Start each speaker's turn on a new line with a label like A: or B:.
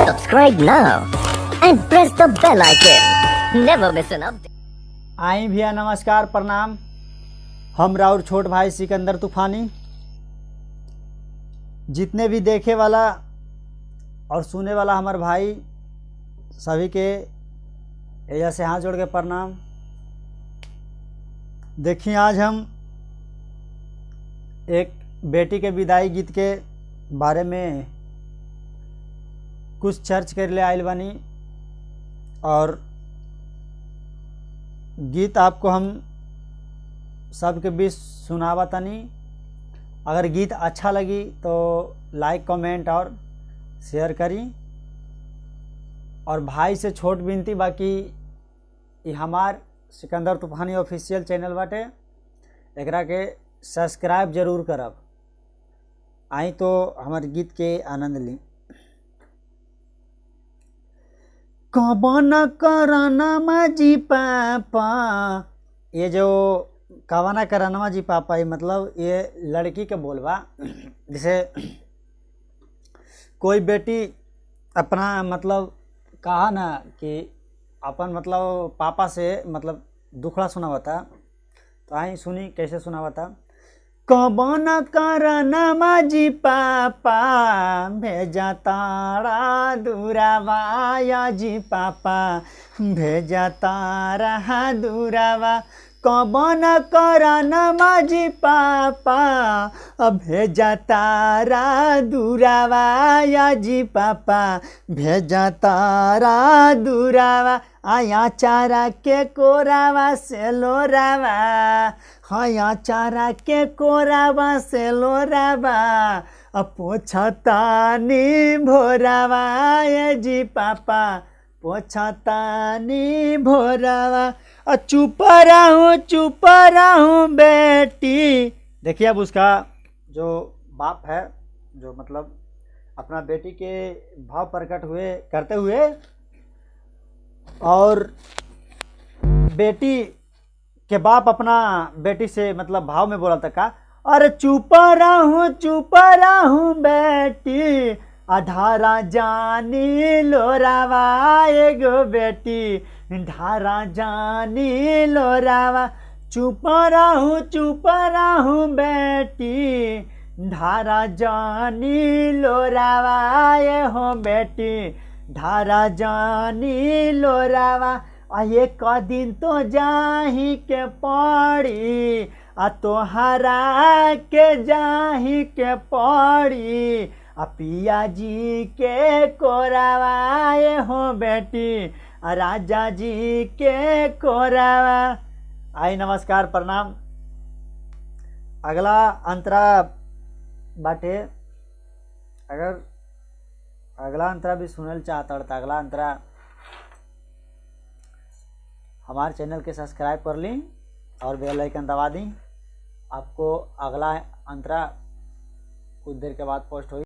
A: Subscribe now and press the bell icon. Never miss an update.
B: आई भैया नमस्कार प्रणाम। हम राउर छोट भाई सिकंदर तूफानी। जितने भी देखे वाला और सुने वाला हमारे भाई सभी के एजा से हाथ जोड़ के प्रणाम। देखिए आज हम एक बेटी के विदाई गीत के बारे में कुछ चर्च कर ले आइल बानी और गीत आपको हम सबके बीच सुनावा तनी। अगर गीत अच्छा लगी तो लाइक कमेंट और शेयर करी। और भाई से छोट विनती बाकी ये हमार सिकंदर तूफानी ऑफिशियल चैनल बाटे, एकरा के सब्सक्राइब जरूर करब। आई तो हमारे गीत के आनंद ली। कबन करनमा जी पापा, ये जो कवना करनमा जी पापा ये मतलब ये लड़की के बोलबा। जैसे कोई बेटी अपना मतलब कहा ना कि अपन मतलब पापा से मतलब दुखड़ा सुनावता, तो आई सुनी कैसे सुनावता। कबन करनमा जी पापा भेजा तारा दूरावा जी पापा भेजा तारा दूरावा। कबन करनमा जी पापा भेजा तारा दूरावा जी पापा भेजा तारा दूरावा। आया चारा के कोरावा से लोरावा, हया चारा के कोरावा से लोरावा। पोछतानी भोरावा ये जी पापा पोछतानी भोरावा। चुप रहूं बेटी। देखिए अब उसका जो बाप है जो मतलब अपना बेटी के भाव प्रकट हुए करते हुए और बेटी के बाप अपना बेटी से मतलब भाव में बोला था का, अरे चुप रहूं बेटी अधारा जानी लोरावा एगो बेटी धारा जानी लोरावा। चुप रहूं बेटी धारा जानी लोरावा ये हो बेटी धारा जानी लोरावा। एक दिन तो जाही के पड़ी तोहरा के जाही के पड़ी पिया जी के कोरावा ये हो बेटी राजा जी के कोरावा। आई नमस्कार प्रणाम। अगला अंतरा बाटे, अगर अगला अंतरा भी सुनल चाहता तो अगला अंतरा हमारे चैनल के सब्सक्राइब कर ली और बेल आइकन दबा दी। आपको अगला अंतरा कुछ देर के बाद पोस्ट होगी।